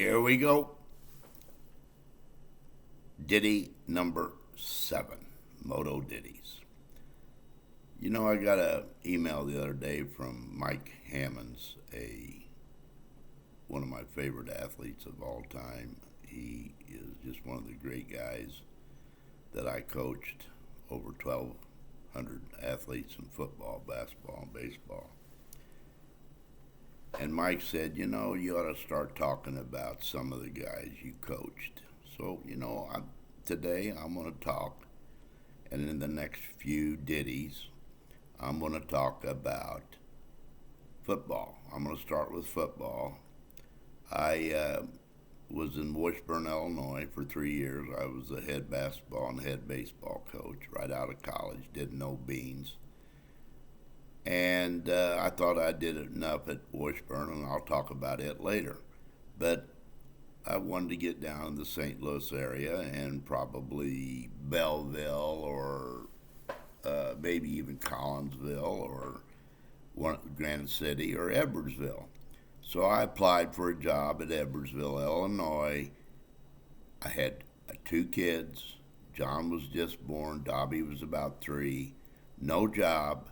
Here we go. Ditty number 7, Moto ditties. You know, I got an email the other day from Mike Hammonds, one of my favorite athletes of all time. He is just one of the great guys that I coached, over 1,200 athletes in football, basketball, and baseball. And Mike said, you know, you ought to start talking about some of the guys you coached. So, today I'm going to talk, and in the next few ditties, I'm going to talk about football. I'm going to start with football. I was in Washburn, Illinois for 3 years. I was the head basketball and head baseball coach right out of college, did no beans. And I thought I did enough at Washburn, and I'll talk about it later. But I wanted to get down in the St. Louis area and probably Belleville or maybe even Collinsville or Granite City or Edwardsville. So I applied for a job at Edwardsville, Illinois. I had 2 kids. John was just born. Dobby was about 3. No job.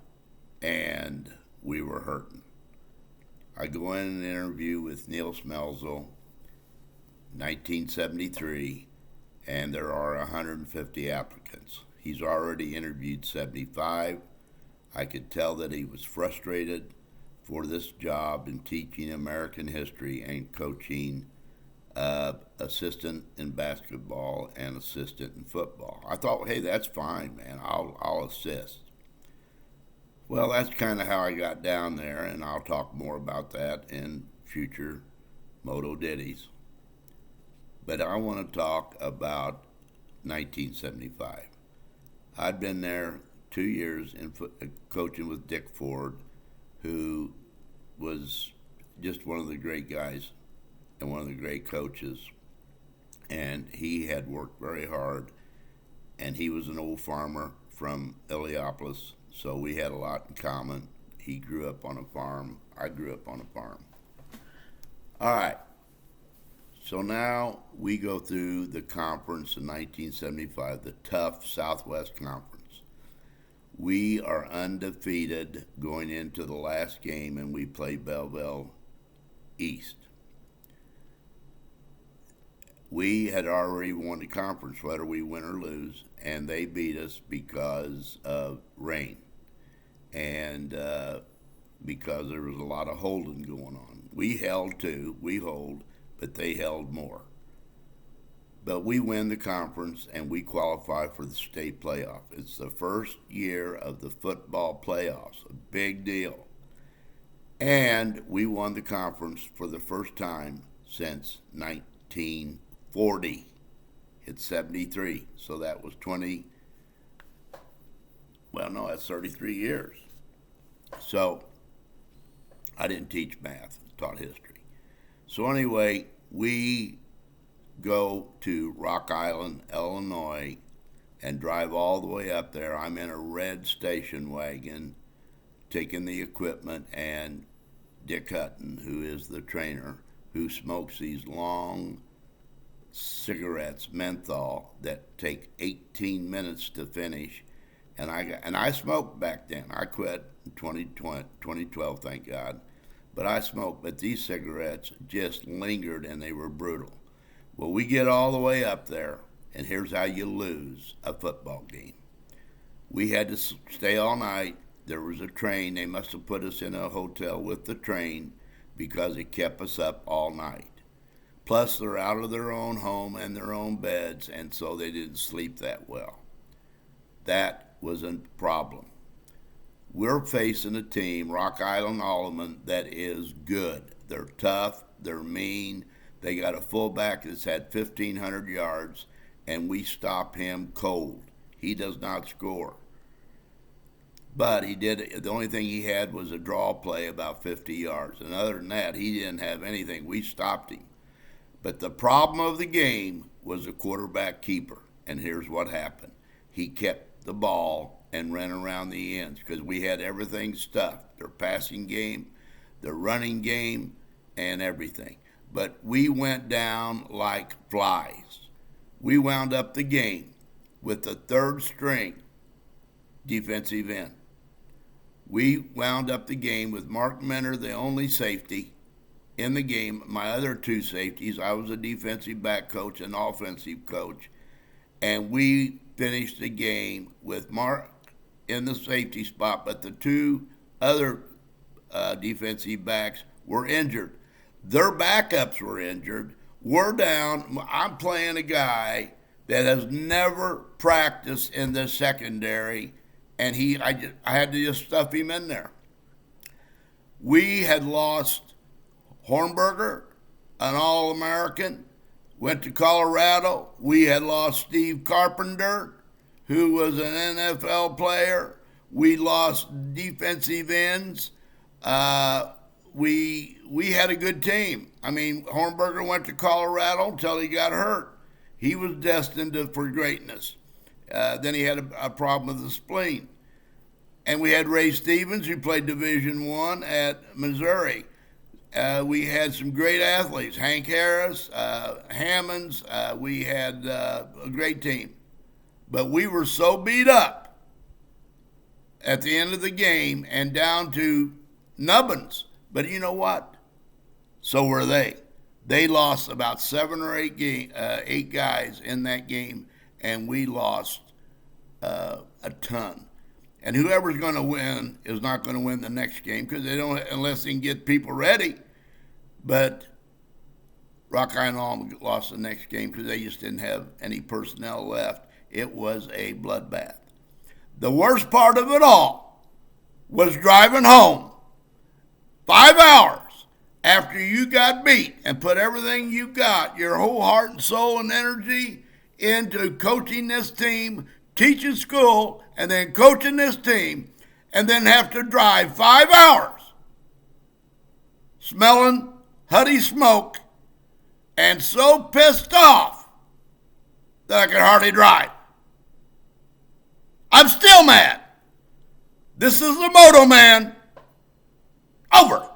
And we were hurting. I go in and interview with Neil Smelzel, 1973, and there are 150 applicants. He's already interviewed 75. I could tell that he was frustrated for this job in teaching American history and coaching assistant in basketball and assistant in football. I thought, hey, that's fine, man. I'll assist. Well, that's kind of how I got down there, and I'll talk more about that in future Moto ditties. But I want to talk about 1975. I'd been there 2 years coaching with Dick Ford, who was just one of the great guys and one of the great coaches. And he had worked very hard, and he was an old farmer from Illiopolis, so we had a lot in common. He grew up on a farm. I grew up on a farm. All right. So now we go through the conference in 1975, the tough Southwest Conference. We are undefeated going into the last game, and we play Belleville East. We had already won the conference, whether we win or lose, and they beat us because of rain and because there was a lot of holding going on. We held too, we hold, but they held more. But we win the conference and we qualify for the state playoff. It's the first year of the football playoffs, a big deal. And we won the conference for the first time since 1940. It's 73, so that was that's 33 years. So I didn't teach math, taught history. So anyway, we go to Rock Island, Illinois, and drive all the way up there. I'm in a red station wagon, taking the equipment, and Dick Hutton, who is the trainer, who smokes these long cigarettes, menthol, that take 18 minutes to finish. And I smoked back then. I quit in 2012, thank God. But I smoked, but these cigarettes just lingered and they were brutal. Well, we get all the way up there, and here's how you lose a football game. We had to stay all night. There was a train. They must have put us in a hotel with the train because it kept us up all night. Plus, they're out of their own home and their own beds, and so they didn't sleep that well. That was a problem. We're facing a team, Rock Island Alleman, that is good. They're tough. They're mean. They got a fullback that's had 1,500 yards, and we stop him cold. He does not score. But the only thing he had was a draw play about 50 yards. And other than that, he didn't have anything. We stopped him. But the problem of the game was the quarterback keeper. And here's what happened. He kept the ball and ran around the ends because we had everything stuffed. Their passing game, their running game, and everything. but we went down like flies. We wound up the game with the third string defensive end. We wound up the game with Mark Mentor, the only safety in the game. My other two safeties, I was a defensive back coach and offensive coach. And we finished the game with Mark in the safety spot, but the two other defensive backs were injured. Their backups were injured. We're down. I'm playing a guy that has never practiced in the secondary, and I had to just stuff him in there. We had lost Hornberger, an All-American, went to Colorado. We had lost Steve Carpenter, who was an NFL player. We lost defensive ends. We had a good team. I mean, Hornberger went to Colorado until he got hurt. He was destined for greatness. Then he had a problem with the spleen. And we had Ray Stevens, who played Division I at Missouri. We had some great athletes, Hank Harris, Hammonds. We had a great team. But we were so beat up at the end of the game and down to nubbins. But you know what? So were they. They lost about 7 or 8 guys in that game, and we lost a ton. And whoever's going to win is not going to win the next game because they don't, unless they can get people ready. But Rock Island lost the next game because they just didn't have any personnel left. It was a bloodbath. The worst part of it all was driving home 5 hours after you got beat and put everything you got, your whole heart and soul and energy, into coaching this team, teaching school, and then coaching this team, and then have to drive 5 hours smelling Huddy smoke and so pissed off that I could hardly drive. I'm still mad. This is the Moto Man. Over.